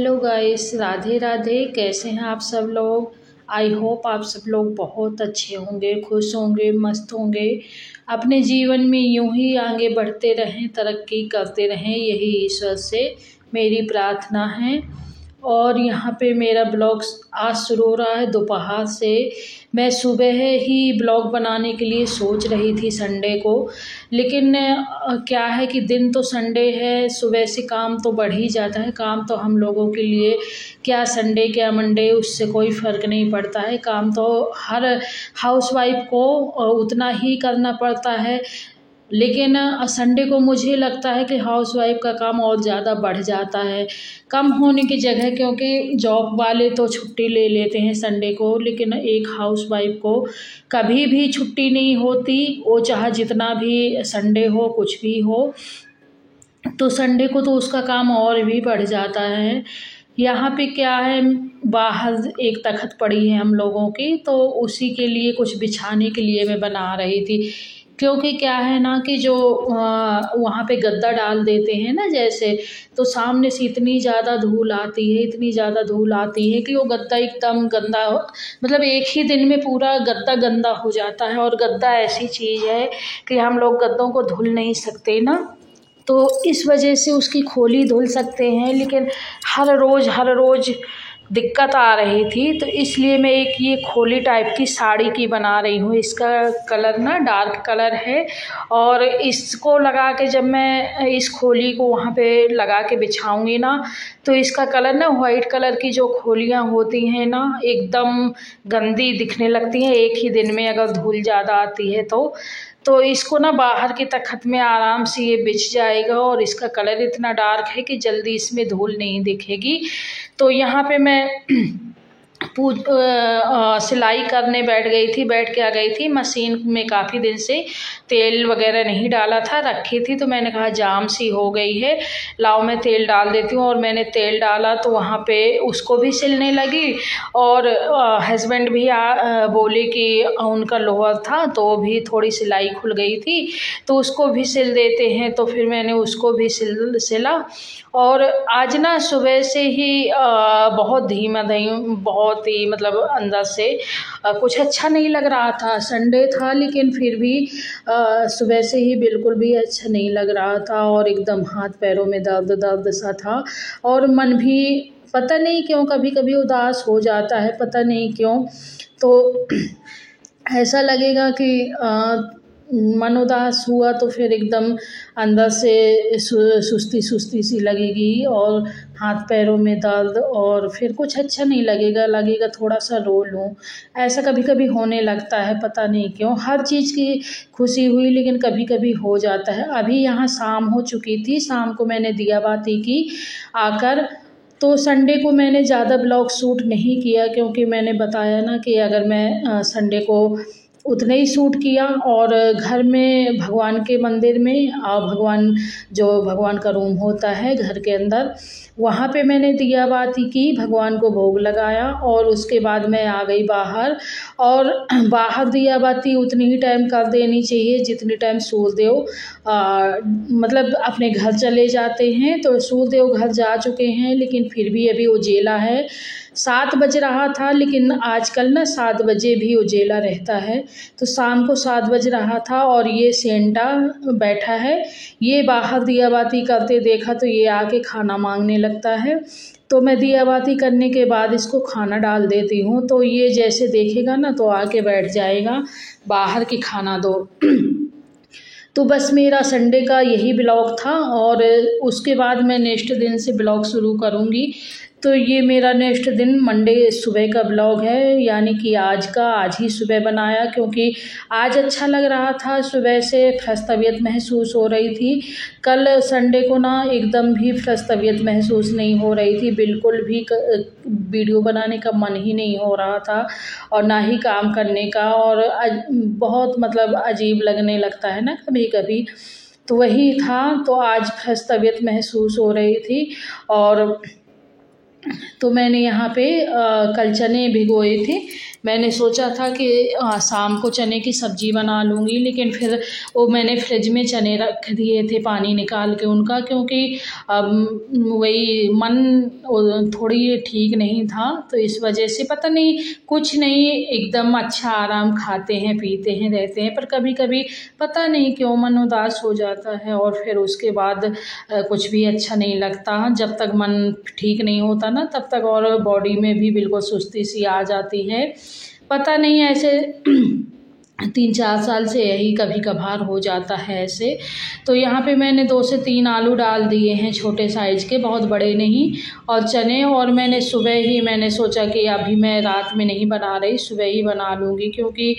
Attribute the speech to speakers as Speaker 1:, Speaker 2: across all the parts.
Speaker 1: Hello guys, Radhe Radhe. कैसे हैं आप सब लोग। आई होप आप सब लोग बहुत अच्छे होंगे, खुश होंगे, मस्त होंगे, अपने जीवन में यूं ही आगे बढ़ते रहें, तरक्की करते रहें, यही ईश्वर से मेरी प्रार्थना है। और यहाँ पे मेरा ब्लॉग आज शुरू हो रहा है दोपहर से। मैं सुबह ही ब्लॉग बनाने के लिए सोच रही थी संडे को, लेकिन क्या है कि दिन तो संडे है, सुबह से काम तो बढ़ ही जाता है। काम तो हम लोगों के लिए क्या संडे क्या मंडे उससे कोई फ़र्क नहीं पड़ता है। काम तो हर हाउसवाइफ को उतना ही करना पड़ता है, लेकिन संडे को मुझे लगता है कि हाउसवाइफ का काम और ज़्यादा बढ़ जाता है कम होने की जगह, क्योंकि जॉब वाले तो छुट्टी ले लेते हैं संडे को, लेकिन एक हाउसवाइफ को कभी भी छुट्टी नहीं होती, वो चाहे जितना भी संडे हो, कुछ भी हो, तो संडे को तो उसका काम और भी बढ़ जाता है। यहाँ पे क्या है, बाहर एक तख्त पड़ी है हम लोगों की, तो उसी के लिए कुछ बिछाने के लिए मैं बना रही थी। क्योंकि क्या है ना कि जो वहाँ पे गद्दा डाल देते हैं ना जैसे, तो सामने से इतनी ज़्यादा धूल आती है, इतनी ज़्यादा धूल आती है कि वो गद्दा एकदम गंदा मतलब एक ही दिन में पूरा गद्दा गंदा हो जाता है। और गद्दा ऐसी चीज़ है कि हम लोग गद्दों को धुल नहीं सकते ना, तो इस वजह से उसकी खोली धुल सकते हैं, लेकिन हर रोज़ दिक्कत आ रही थी, तो इसलिए मैं एक ये खोली टाइप की साड़ी की बना रही हूँ। इसका कलर ना डार्क कलर है, और इसको लगा के जब मैं इस खोली को वहाँ पे लगा के बिछाऊंगी ना, तो इसका कलर ना वाइट कलर की जो खोलियाँ होती हैं ना, एकदम गंदी दिखने लगती हैं एक ही दिन में, अगर धूल ज़्यादा आती है तो इसको ना बाहर की तख्त में आराम से ये बिछ जाएगा। और इसका कलर इतना डार्क है कि जल्दी इसमें धूल नहीं दिखेगी। तो यहाँ पे मैं सिलाई करने बैठ के आ गई थी। मशीन में काफ़ी दिन से तेल वगैरह नहीं डाला था, रखी थी, तो मैंने कहा जाम सी हो गई है, लाओ मैं तेल डाल देती हूँ। और मैंने तेल डाला तो वहाँ पे उसको भी सिलने लगी, और हस्बैंड भी बोले कि उनका लोअर था तो भी थोड़ी सिलाई खुल गई थी, तो उसको भी सिल देते हैं। तो फिर मैंने उसको भी सिला। और आज ना सुबह से ही बहुत बहुत ही मतलब अंदर से कुछ अच्छा नहीं लग रहा था। संडे था लेकिन फिर भी सुबह से ही बिल्कुल भी अच्छा नहीं लग रहा था, और एकदम हाथ पैरों में दर्द सा था। और मन भी पता नहीं क्यों कभी कभी उदास हो जाता है, पता नहीं क्यों। तो ऐसा लगेगा कि मन उदास हुआ तो फिर एकदम अंदर से सुस्ती सी लगेगी, और हाथ पैरों में दर्द, और फिर कुछ अच्छा नहीं लगेगा थोड़ा सा रो लूँ। ऐसा कभी कभी होने लगता है, पता नहीं क्यों। हर चीज़ की खुशी हुई लेकिन कभी कभी हो जाता है। अभी यहाँ शाम हो चुकी थी, शाम को मैंने दिया बाती की आकर। तो संडे को मैंने ज़्यादा ब्लॉग शूट नहीं किया, क्योंकि मैंने बताया ना कि अगर मैं संडे को उतना ही शूट किया, और घर में भगवान के मंदिर में भगवान का रूम होता है घर के अंदर, वहाँ पे मैंने दिया बाती की, भगवान को भोग लगाया, और उसके बाद मैं आ गई बाहर। और बाहर दिया बाती उतनी ही टाइम कर देनी चाहिए जितनी टाइम सूर्यदेव मतलब अपने घर चले जाते हैं। तो सूर्यदेव घर जा चुके हैं, लेकिन फिर भी अभी उजेला है। 7 बज रहा था, लेकिन आजकल ना 7 बजे भी उजेला रहता है। तो शाम को 7 बज रहा था, और ये सेंटा बैठा है, ये बाहर दिया बाती करते देखा तो ये आके खाना मांगने लगता है। तो मैं दिया बाती करने के बाद इसको खाना डाल देती हूँ, तो ये जैसे देखेगा ना तो आके बैठ जाएगा, बाहर की खाना दो। तो बस मेरा संडे का यही ब्लॉग था, और उसके बाद मैं नेक्स्ट दिन से ब्लॉग शुरू करूँगी। तो ये मेरा नेक्स्ट दिन मंडे सुबह का ब्लॉग है, यानी कि आज ही सुबह बनाया, क्योंकि आज अच्छा लग रहा था, सुबह से फ्रेश तबीयत महसूस हो रही थी। कल संडे को ना एकदम भी फ्रेश तबीयत महसूस नहीं हो रही थी, बिल्कुल भी वीडियो बनाने का मन ही नहीं हो रहा था, और ना ही काम करने का, और बहुत मतलब अजीब लगने लगता है ना कभी कभी, तो वही था। तो आज फ्रेश तबीयत महसूस हो रही थी, और तो मैंने यहाँ पे कल चने भिगोए थे, मैंने सोचा था कि शाम को चने की सब्ज़ी बना लूँगी, लेकिन फिर वो मैंने फ्रिज में चने रख दिए थे पानी निकाल के उनका, क्योंकि वही मन थोड़ी ठीक नहीं था, तो इस वजह से पता नहीं कुछ नहीं, एकदम अच्छा आराम खाते हैं पीते हैं रहते हैं, पर कभी कभी पता नहीं क्यों मन उदास हो जाता है और फिर उसके बाद कुछ भी अच्छा नहीं लगता। जब तक मन ठीक नहीं होता ना तब तक, और बॉडी में भी बिल्कुल सुस्ती सी आ जाती है। पता नहीं ऐसे 3-4 साल से यही कभी कभार हो जाता है ऐसे। तो यहाँ पे मैंने 2 से 3 आलू डाल दिए हैं छोटे साइज़ के, बहुत बड़े नहीं, और चने। और मैंने सुबह ही मैंने सोचा कि अभी मैं रात में नहीं बना रही, सुबह ही बना लूँगी, क्योंकि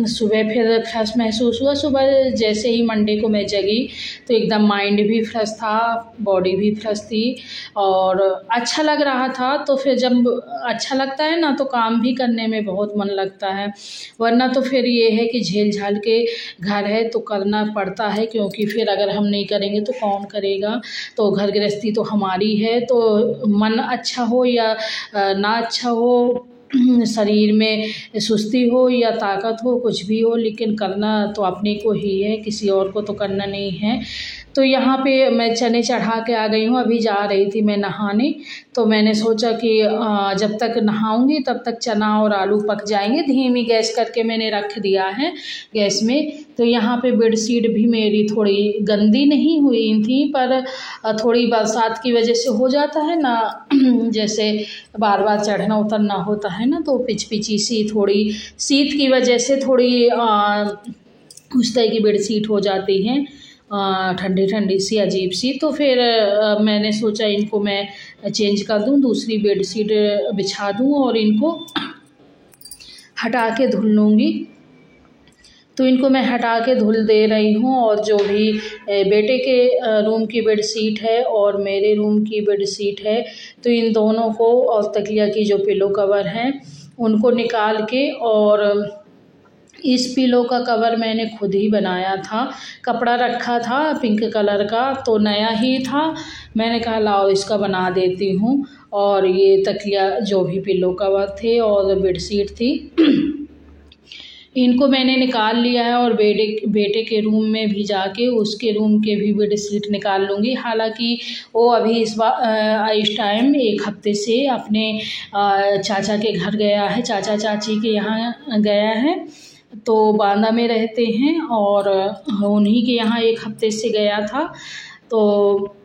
Speaker 1: सुबह फिर फ्रेश महसूस हुआ। सुबह जैसे ही मंडे को मैं जगी तो एकदम माइंड भी फ्रेश था, बॉडी भी फ्रेश थी और अच्छा लग रहा था। तो फिर जब अच्छा लगता है ना तो काम भी करने में बहुत मन लगता है, वरना तो फिर ये है कि झेल झाल के घर है तो करना पड़ता है, क्योंकि फिर अगर हम नहीं करेंगे तो कौन करेगा। तो घर गृहस्थी तो हमारी है, तो मन अच्छा हो या ना अच्छा हो, शरीर में सुस्ती हो या ताकत हो, कुछ भी हो, लेकिन करना तो अपने को ही है, किसी और को तो करना नहीं है। तो यहाँ पे मैं चने चढ़ा के आ गई हूँ, अभी जा रही थी मैं नहाने, तो मैंने सोचा कि जब तक नहाऊंगी तब तक चना और आलू पक जाएंगे। धीमी गैस करके मैंने रख दिया है गैस में। तो यहाँ पे बेडशीट भी मेरी थोड़ी गंदी नहीं हुई थी, पर थोड़ी बरसात की वजह से हो जाता है ना, जैसे बार बार चढ़ना उतरना होता है ना, तो पिचपिची सी थोड़ी शीत की वजह से थोड़ी उस तरह की बेडशीट हो जाती हैं, ठंडी ठंडी सी अजीब सी। तो फिर मैंने सोचा इनको मैं चेंज कर दूं, दूसरी बेडशीट बिछा दूं और इनको हटा के धुल लूँगी। तो इनको मैं हटा के धुल दे रही हूँ, और जो भी बेटे के रूम की बेडशीट है और मेरे रूम की बेडशीट है, तो इन दोनों को, और तकिया की जो पिलो कवर हैं उनको निकाल के, और इस पिलो का कवर मैंने खुद ही बनाया था। कपड़ा रखा था पिंक कलर का, तो नया ही था, मैंने कहा लाओ इसका बना देती हूँ। और ये तकिया जो भी पिलो कवर थे और बेडशीट थी इनको मैंने निकाल लिया है, और बेटे के रूम में भी जाके उसके रूम के भी बेडशीट निकाल लूँगी। हालांकि वो अभी इस टाइम 1 हफ्ते से अपने चाचा के घर गया है, चाचा चाची के यहाँ गया है, तो बांदा में रहते हैं, और उन्हीं के यहाँ 1 हफ्ते से गया था। तो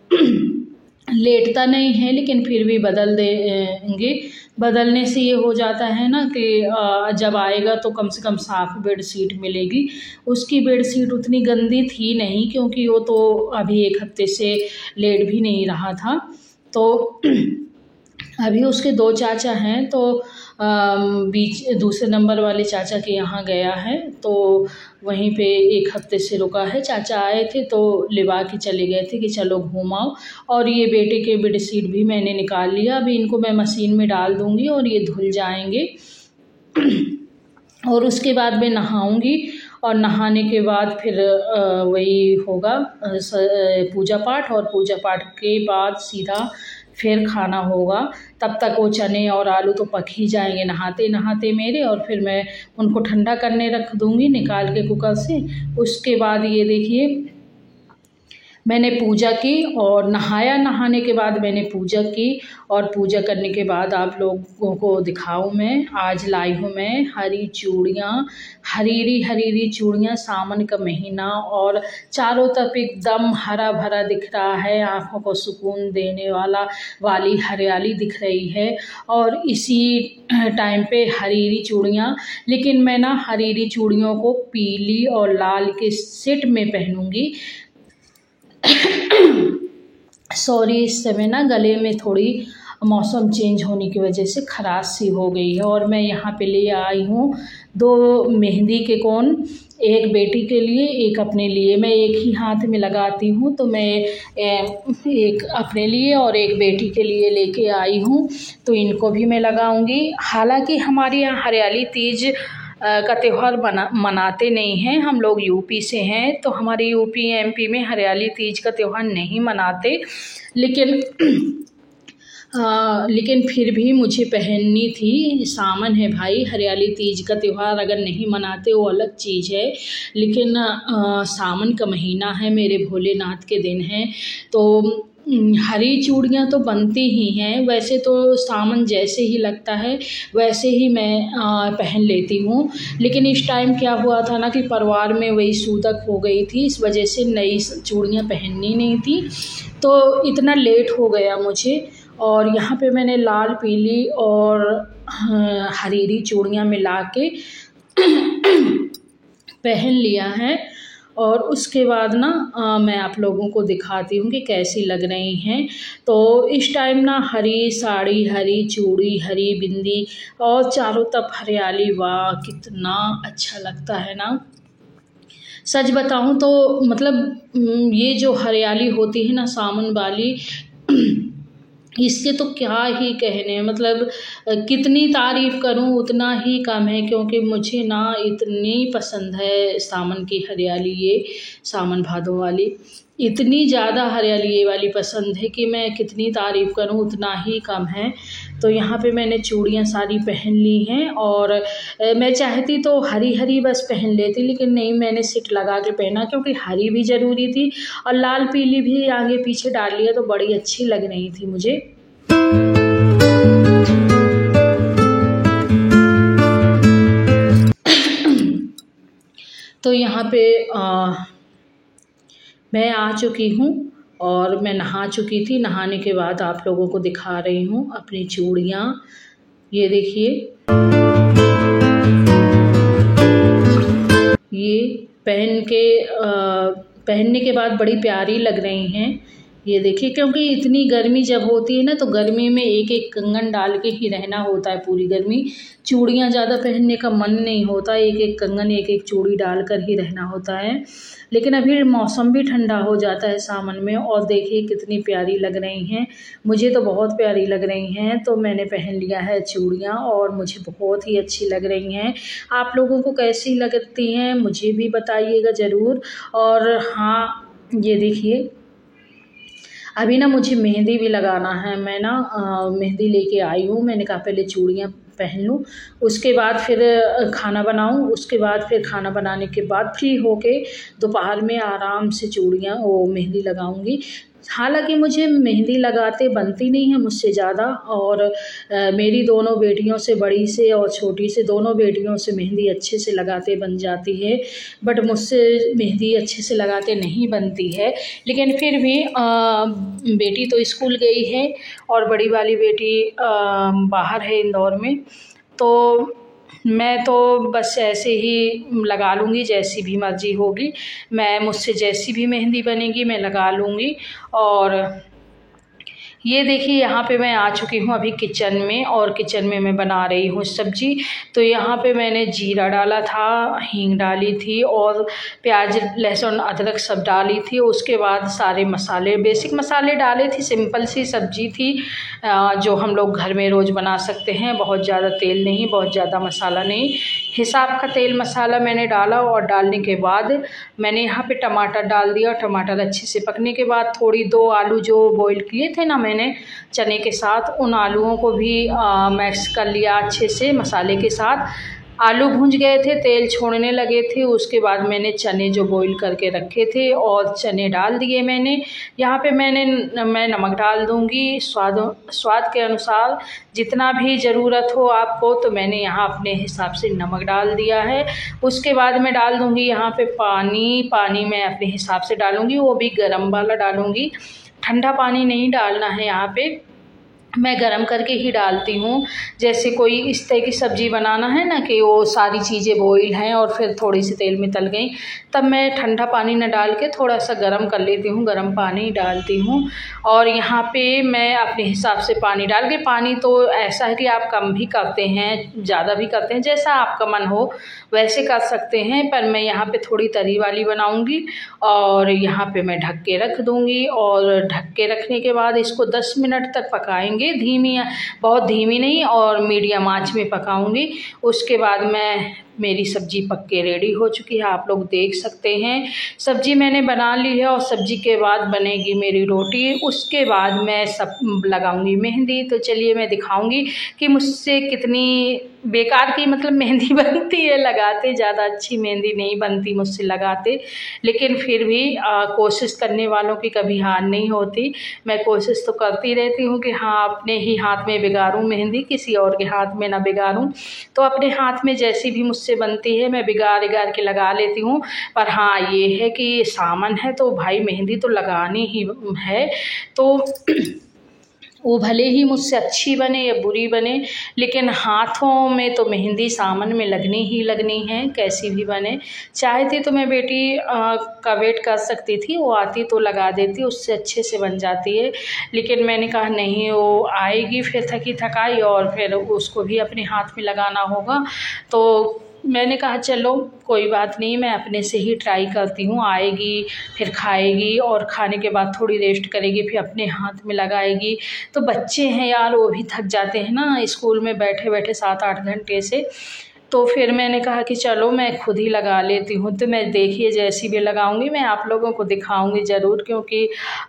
Speaker 1: लेटता नहीं है, लेकिन फिर भी बदल देंगे। बदलने से ये हो जाता है ना कि जब आएगा तो कम से कम साफ़ बेडशीट मिलेगी। उसकी बेडशीट उतनी गंदी थी नहीं, क्योंकि वो तो अभी 1 हफ्ते से लेट भी नहीं रहा था। तो अभी उसके 2 चाचा हैं, तो बीच दूसरे नंबर वाले चाचा के यहाँ गया है, तो वहीं पे 1 हफ्ते से रुका है। चाचा आए थे तो लिवा के चले गए थे कि चलो घूम आओ। और ये बेटे के बेडशीट भी मैंने निकाल लिया, अभी इनको मैं मशीन में डाल दूँगी और ये धुल जाएंगे। और उसके बाद मैं नहाऊँगी, और नहाने के बाद फिर वही होगा पूजा पाठ, और पूजा पाठ के बाद सीधा फिर खाना होगा। तब तक वो चने और आलू तो पक ही जाएंगे नहाते नहाते मेरे, और फिर मैं उनको ठंडा करने रख दूँगी निकाल के कुकर से। उसके बाद ये देखिए मैंने पूजा की और नहाया, नहाने के बाद मैंने पूजा की, और पूजा करने के बाद आप लोगों को दिखाऊं मैं आज लाई हूँ मैं हरी चूड़ियाँ, हरीरी हरीरी चूड़ियाँ। सावन का महीना और चारों तरफ एकदम हरा भरा दिख रहा है, आँखों को सुकून देने वाली हरियाली दिख रही है। और इसी टाइम पे हरीरी चूड़ियाँ, लेकिन मैं ना हरीरी चूड़ियों को पीली और लाल के सेट में पहनूंगी। सॉरी, इस समय ना गले में थोड़ी मौसम चेंज होने की वजह से खराश सी हो गई है। और मैं यहाँ पे ले आई हूँ 2 मेहंदी के कोन, एक बेटी के लिए एक अपने लिए। मैं एक ही हाथ में लगाती हूँ, तो मैं एक अपने लिए और एक बेटी के लिए लेके आई हूँ, तो इनको भी मैं लगाऊंगी। हालांकि हमारे यहाँ हरियाली तीज का त्यौहार मनाते नहीं हैं, हम लोग यूपी से हैं, तो हमारे यूपी एमपी में हरियाली तीज का त्यौहार नहीं मनाते। लेकिन लेकिन फिर भी मुझे पहननी थी। सावन है भाई, हरियाली तीज का त्यौहार अगर नहीं मनाते वो अलग चीज़ है, लेकिन सावन का महीना है, मेरे भोलेनाथ के दिन हैं, तो हरी चूड़ियाँ तो बनती ही हैं। वैसे तो सावन जैसे ही लगता है वैसे ही मैं पहन लेती हूँ, लेकिन इस टाइम क्या हुआ था ना कि परिवार में वही सूतक हो गई थी, इस वजह से नई चूड़ियाँ पहननी नहीं थी, तो इतना लेट हो गया मुझे। और यहाँ पे मैंने लाल, पीली और हरीरी चूड़ियाँ मिला के पहन लिया है। और उसके बाद ना मैं आप लोगों को दिखाती हूँ कि कैसी लग रही हैं। तो इस टाइम ना हरी साड़ी, हरी चूड़ी, हरी बिंदी और चारों तरफ हरियाली, वाह कितना अच्छा लगता है ना। सच बताऊँ तो मतलब ये जो हरियाली होती है ना सावन वाली, इसके तो क्या ही कहने, मतलब कितनी तारीफ़ करूं उतना ही कम है, क्योंकि मुझे ना इतनी पसंद है सावन की हरियाली, ये सावन भादों वाली इतनी ज़्यादा हरियाली ये वाली पसंद है कि मैं कितनी तारीफ़ करूं उतना ही कम है। तो यहाँ पे मैंने चूड़ियाँ सारी पहन ली हैं, और मैं चाहती तो हरी हरी बस पहन लेती, लेकिन नहीं, मैंने सिट लगा के पहना क्योंकि हरी भी ज़रूरी थी, और लाल पीली भी आगे पीछे डाल लिया तो बड़ी अच्छी लग रही थी मुझे। तो यहाँ पे मैं आ चुकी हूँ और मैं नहा चुकी थी। नहाने के बाद आप लोगों को दिखा रही हूँ अपनी चूड़ियाँ, ये देखिए, ये पहनने के बाद बड़ी प्यारी लग रही हैं। ये देखिए, क्योंकि इतनी गर्मी जब होती है ना तो गर्मी में एक एक कंगन डाल के ही रहना होता है पूरी गर्मी। चूड़ियाँ ज़्यादा पहनने का मन नहीं होता, एक एक कंगन, एक एक चूड़ी डाल कर ही रहना होता है। लेकिन अभी मौसम भी ठंडा हो जाता है सावन में, और देखिए कितनी प्यारी लग रही हैं, मुझे तो बहुत प्यारी लग रही हैं। तो मैंने पहन लिया है चूड़ियाँ और मुझे बहुत ही अच्छी लग रही हैं। आप लोगों को कैसी लगती हैं मुझे भी बताइएगा ज़रूर। और हाँ, ये देखिए, अभी ना मुझे मेहंदी भी लगाना है। मैं ना मेहंदी लेके आई हूँ, मैंने कहा पहले चूड़ियाँ पहन लूँ, उसके बाद फिर खाना बनाऊँ, उसके बाद फिर खाना बनाने के बाद फ्री होके दोपहर में आराम से चूड़ियाँ वो मेहंदी लगाऊँगी। हालांकि मुझे मेहंदी लगाते बनती नहीं है मुझसे ज़्यादा, और मेरी दोनों बेटियों से, बड़ी से और छोटी से, दोनों बेटियों से मेहंदी अच्छे से लगाते बन जाती है, बट मुझसे मेहंदी अच्छे से लगाते नहीं बनती है। लेकिन फिर भी बेटी तो स्कूल गई है और बड़ी वाली बेटी बाहर है इंदौर में, तो मैं तो बस ऐसे ही लगा लूँगी, जैसी भी मर्ज़ी होगी, मुझसे जैसी भी मेहंदी बनेगी मैं लगा लूँगी। और ये देखिए, यहाँ पे मैं आ चुकी हूँ अभी किचन में, और किचन में मैं बना रही हूँ सब्जी। तो यहाँ पे मैंने जीरा डाला था, हींग डाली थी, और प्याज, लहसुन, अदरक सब डाली थी। उसके बाद सारे मसाले, बेसिक मसाले डाले थे। सिंपल सी सब्जी थी जो हम लोग घर में रोज़ बना सकते हैं, बहुत ज़्यादा तेल नहीं, बहुत ज़्यादा मसाला नहीं, हिसाब का तेल मसाला मैंने डाला। और डालने के बाद मैंने यहाँ पे टमाटर डाल दिया। टमाटर अच्छे से पकने के बाद थोड़ी 2 आलू जो बॉईल किए थे ना मैंने चने के साथ, उन आलूओं को भी मैश कर लिया अच्छे से मसाले के साथ। आलू भूंज गए थे, तेल छोड़ने लगे थे, उसके बाद मैंने चने जो बॉईल करके रखे थे और चने डाल दिए मैंने। यहाँ पे मैं नमक डाल दूँगी स्वाद के अनुसार, जितना भी ज़रूरत हो आपको, तो मैंने यहाँ अपने हिसाब से नमक डाल दिया है। उसके बाद मैं डाल दूँगी यहाँ पे पानी मैं अपने हिसाब से डालूँगी, वो भी गर्म वाला डालूँगी, ठंडा पानी नहीं डालना है। यहाँ पे मैं गरम करके ही डालती हूँ। जैसे कोई इस तरह की सब्ज़ी बनाना है ना कि वो सारी चीज़ें बॉईल हैं और फिर थोड़ी सी तेल में तल गई, तब मैं ठंडा पानी न डाल के थोड़ा सा गरम कर लेती हूँ, गरम पानी डालती हूँ। और यहाँ पे मैं अपने हिसाब से पानी डाल के, पानी तो ऐसा है कि आप कम भी करते हैं, ज़्यादा भी करते हैं, जैसा आपका मन हो वैसे कर सकते हैं। पर मैं यहाँ पे थोड़ी तरी वाली बनाऊँगी और यहाँ पे मैं ढक के रख दूँगी। और ढक के रखने के बाद इसको 10 मिनट तक पकाएंगे। पकाएंगे, बहुत धीमी नहीं और मीडियम आंच में पकाऊंगी। उसके बाद मेरी सब्ज़ी पक के रेडी हो चुकी है, आप लोग देख सकते हैं। सब्ज़ी मैंने बना ली है और सब्ज़ी के बाद बनेगी मेरी रोटी। उसके बाद मैं सब लगाऊंगी मेहंदी। तो चलिए मैं दिखाऊंगी कि मुझसे कितनी बेकार की मतलब मेहंदी बनती है लगाते। ज़्यादा अच्छी मेहंदी नहीं बनती मुझसे लगाते, लेकिन फिर भी कोशिश करने वालों की कभी हार नहीं होती। मैं कोशिश तो करती रहती हूँ कि हाँ अपने ही हाथ में बिगाड़ूँ मेहंदी, किसी और के हाथ में ना बिगाड़ूँ। तो अपने हाथ में जैसी भी मुझसे बनती है मैं बिगाड़ के लगा लेती हूँ। पर हाँ ये है कि सावन है तो भाई मेहंदी तो लगानी ही है। तो वो भले ही मुझसे अच्छी बने या बुरी बने, लेकिन हाथों में तो मेहंदी सावन में लगनी ही लगनी है, कैसी भी बने। चाहती तो मैं बेटी का वेट कर सकती थी, वो आती तो लगा देती, उससे अच्छे से बन जाती है। लेकिन मैंने कहा नहीं, वो आएगी फिर थकी थकाई और फिर उसको भी अपने हाथ में लगाना होगा। तो मैंने कहा चलो कोई बात नहीं, मैं अपने से ही ट्राई करती हूँ। आएगी फिर खाएगी और खाने के बाद थोड़ी रेस्ट करेगी, फिर अपने हाथ में लगाएगी। तो बच्चे हैं यार, वो भी थक जाते हैं ना स्कूल में बैठे बैठे 7-8 घंटे से। तो फिर मैंने कहा कि चलो मैं खुद ही लगा लेती हूँ। तो मैं देखिए जैसी भी लगाऊंगी मैं आप लोगों को दिखाऊंगी ज़रूर, क्योंकि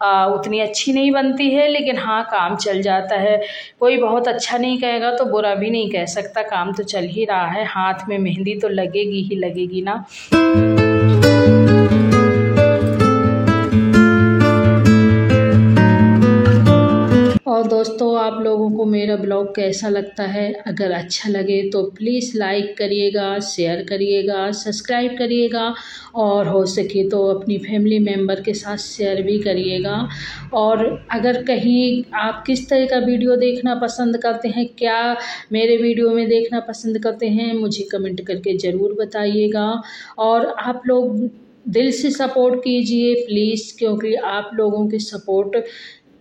Speaker 1: उतनी अच्छी नहीं बनती है, लेकिन हाँ काम चल जाता है। कोई बहुत अच्छा नहीं कहेगा तो बुरा भी नहीं कह सकता, काम तो चल ही रहा है। हाथ में मेहंदी तो लगेगी ही लगेगी ना। और दोस्तों आप लोगों को मेरा ब्लॉग कैसा लगता है? अगर अच्छा लगे तो प्लीज़ लाइक करिएगा, शेयर करिएगा, सब्सक्राइब करिएगा और हो सके तो अपनी फैमिली मेम्बर के साथ शेयर भी करिएगा। और अगर कहीं आप किस तरह का वीडियो देखना पसंद करते हैं, क्या मेरे वीडियो में देखना पसंद करते हैं, मुझे कमेंट करके ज़रूर बताइएगा। और आप लोग दिल से सपोर्ट कीजिए प्लीज़, क्योंकि आप लोगों के सपोर्ट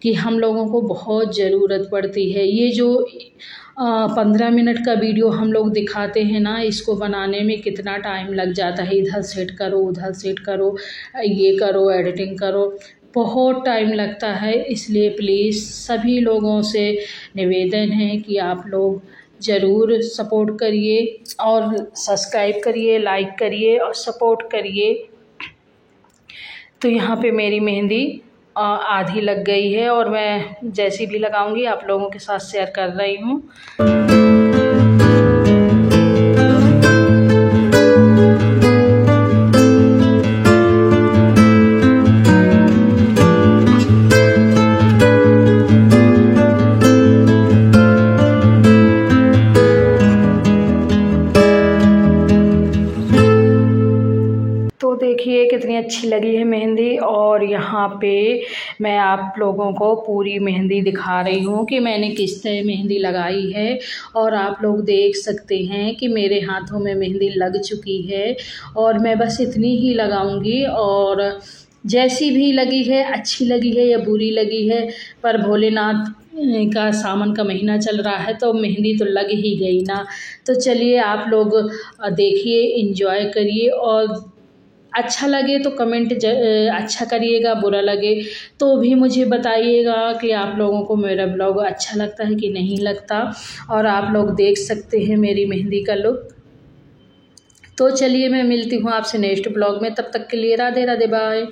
Speaker 1: कि हम लोगों को बहुत ज़रूरत पड़ती है। ये जो 15 मिनट का वीडियो हम लोग दिखाते हैं ना, इसको बनाने में कितना टाइम लग जाता है। इधर सेट करो, उधर सेट करो, ये करो, एडिटिंग करो, बहुत टाइम लगता है। इसलिए प्लीज़ सभी लोगों से निवेदन है कि आप लोग ज़रूर सपोर्ट करिए और सब्सक्राइब करिए, लाइक करिए और सपोर्ट करिए। तो यहाँ पे मेरी मेहंदी आधी लग गई है और मैं जैसी भी लगाऊंगी आप लोगों के साथ शेयर कर रही हूँ। देखिए कितनी अच्छी लगी है मेहंदी। और यहाँ पे मैं आप लोगों को पूरी मेहंदी दिखा रही हूँ कि मैंने किस तरह मेहंदी लगाई है। और आप लोग देख सकते हैं कि मेरे हाथों में मेहंदी लग चुकी है और मैं बस इतनी ही लगाऊंगी। और जैसी भी लगी है, अच्छी लगी है या बुरी लगी है, पर भोलेनाथ का सावन का महीना चल रहा है तो मेहंदी तो लग ही गई ना। तो चलिए आप लोग देखिए, एंजॉय करिए और अच्छा लगे तो कमेंट अच्छा करिएगा, बुरा लगे तो भी मुझे बताइएगा कि आप लोगों को मेरा ब्लॉग अच्छा लगता है कि नहीं लगता। और आप लोग देख सकते हैं मेरी मेहंदी का लुक। तो चलिए मैं मिलती हूँ आपसे नेक्स्ट ब्लॉग में, तब तक के लिए राधे राधे, बाय।